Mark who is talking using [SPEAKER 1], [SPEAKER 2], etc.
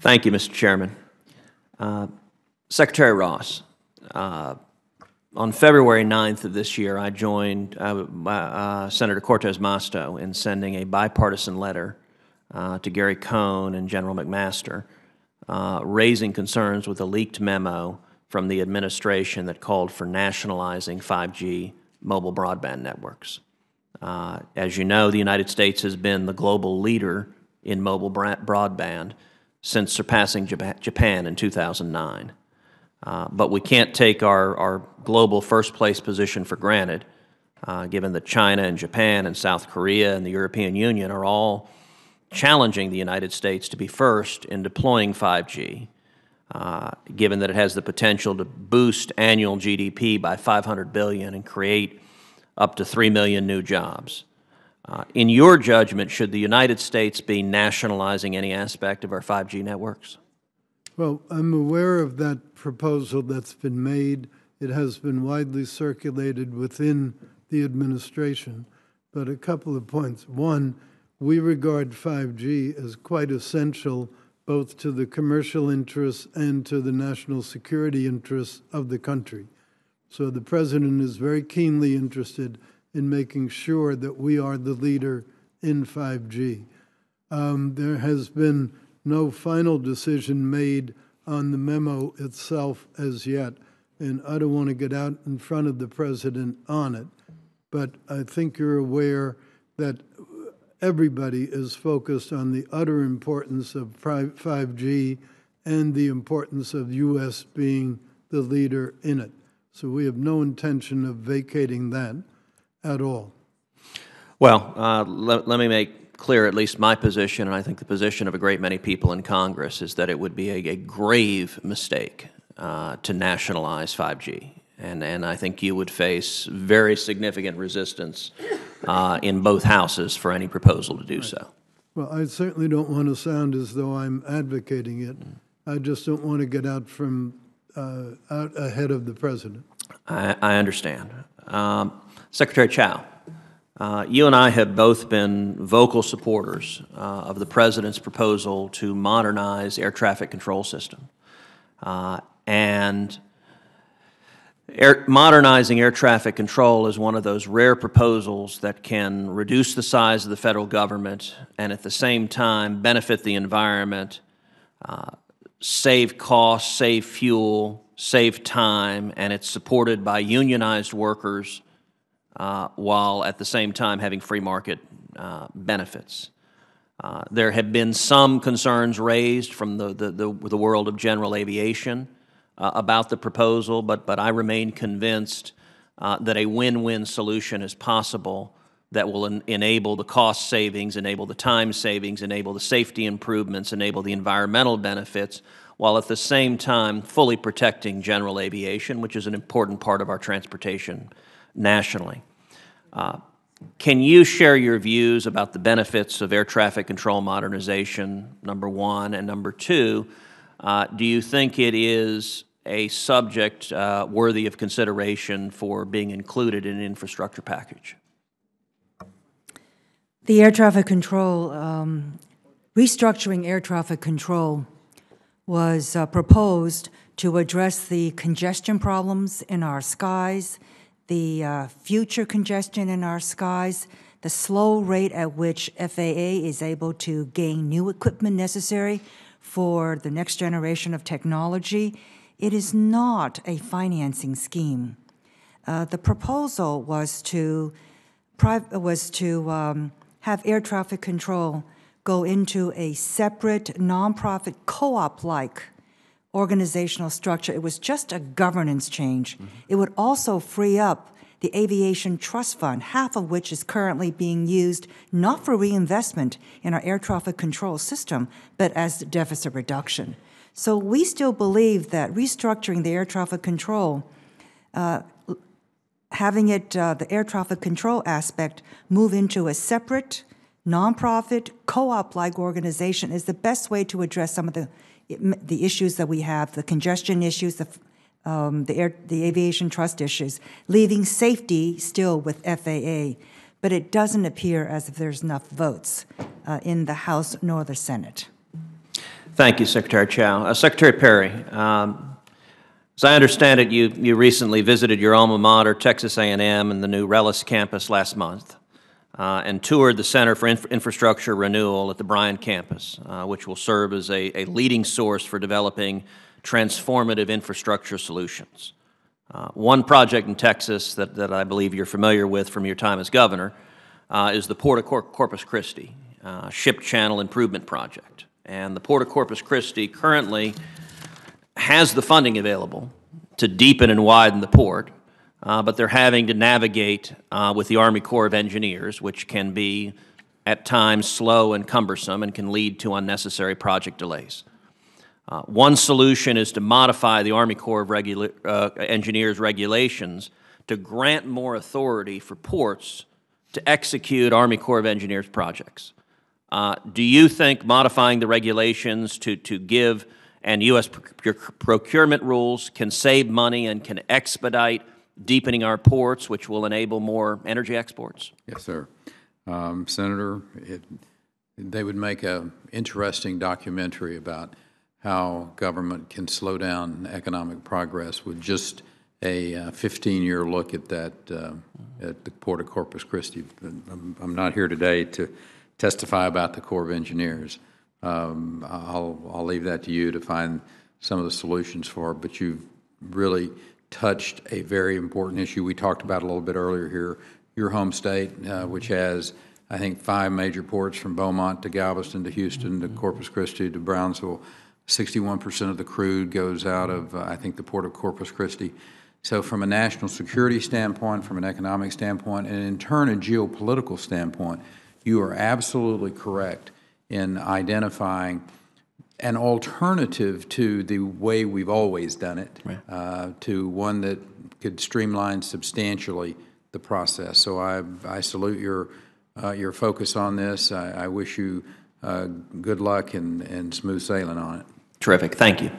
[SPEAKER 1] Thank you, Mr. Chairman. Secretary Ross, on February 9th of this year, I joined Senator Cortez Masto in sending a bipartisan letter to Gary Cohn and General McMaster, raising concerns with a leaked memo from the administration that called for nationalizing 5G mobile broadband networks. As you know, the United States has been the global leader in mobile broadband since surpassing Japan in 2009. But we can't take our global first-place position for granted, given that China and Japan and South Korea and the European Union are all challenging the United States to be first in deploying 5G, given that it has the potential to boost annual GDP by $500 billion and create up to 3 million new jobs. In your judgment, should the United States be nationalizing any aspect of our 5G networks?
[SPEAKER 2] Well, I'm aware of that proposal that's been made. It has been widely circulated within the administration. But a couple of points. One, we regard 5G as quite essential both to the commercial interests and to the national security interests of the country. So the President is very keenly interested in making sure that we are the leader in 5G. There has been no final decision made on the memo itself as yet, and I don't want to get out in front of the President on it, but I think you're aware that everybody is focused on the utter importance of 5G and the importance of U.S. being the leader in it. So we have no intention of vacating that at all.
[SPEAKER 1] Well, let me make clear at least my position, and I think the position of a great many people in Congress, is that it would be a grave mistake to nationalize 5G. And I think you would face very significant resistance in both houses for any proposal to do so.
[SPEAKER 2] Well, I certainly don't want to sound as though I'm advocating it. I just don't want to get out ahead of the President.
[SPEAKER 1] I understand. Secretary Chao, you and I have both been vocal supporters of the President's proposal to modernize air traffic control system. Modernizing air traffic control is one of those rare proposals that can reduce the size of the federal government and at the same time benefit the environment, save costs, save fuel, save time, and it's supported by unionized workers while at the same time having free market benefits. There have been some concerns raised from the world of general aviation about the proposal, but I remain convinced that a win-win solution is possible that will enable the cost savings, enable the time savings, enable the safety improvements, enable the environmental benefits, while at the same time fully protecting general aviation, which is an important part of our transportation nationally. Can you share your views about the benefits of air traffic control modernization, number one, and number two, do you think it is a subject worthy of consideration for being included in an infrastructure package?
[SPEAKER 3] The air traffic control, restructuring air traffic control was proposed to address the congestion problems in our skies, the future congestion in our skies, the slow rate at which FAA is able to gain new equipment necessary for the next generation of technology. It is not a financing scheme. The proposal was to have air traffic control go into a separate nonprofit co-op-like organizational structure. It was just a governance change. Mm-hmm. It would also free up the Aviation Trust Fund, half of which is currently being used not for reinvestment in our air traffic control system, but as deficit reduction. So we still believe that restructuring the air traffic control, having it, the air traffic control aspect, move into a separate, nonprofit, co-op-like organization is the best way to address some of the issues that we have, the congestion issues, the aviation trust issues, leaving safety still with FAA. But it doesn't appear as if there's enough votes in the House nor the Senate.
[SPEAKER 1] Thank you, Secretary Chow. Secretary Perry, as I understand it, you recently visited your alma mater, Texas A&M, and the new Rellis campus last month, and toured the Center for Infrastructure Renewal at the Bryan campus, which will serve as a leading source for developing transformative infrastructure solutions. One project in Texas that I believe you're familiar with from your time as governor is the Port of Corpus Christi Ship Channel Improvement Project. And the Port of Corpus Christi currently has the funding available to deepen and widen the port, but they're having to navigate with the Army Corps of Engineers, which can be at times slow and cumbersome and can lead to unnecessary project delays. One solution is to modify the Army Corps of Engineers regulations to grant more authority for ports to execute Army Corps of Engineers projects. Do you think modifying the regulations to give and U.S. procurement rules can save money and can expedite deepening our ports, which will enable more energy exports?
[SPEAKER 4] Yes, sir. Senator, they would make an interesting documentary about how government can slow down economic progress with just a 15-year look at that at the Port of Corpus Christi. I'm not here today to testify about the Corps of Engineers. I'll leave that to you to find some of the solutions for it, but you've really touched a very important issue. We talked about a little bit earlier here, your home state, which has, I think, 5 major ports from Beaumont to Galveston to Houston to Corpus Christi to Brownsville. 61% of the crude goes out of, I think, the Port of Corpus Christi. So from a national security standpoint, from an economic standpoint, and in turn a geopolitical standpoint, you are absolutely correct in identifying an alternative to the way we've always done it, right, to one that could streamline substantially the process. So I salute your focus on this. I wish you good luck and smooth sailing on it.
[SPEAKER 1] Terrific. Thank you.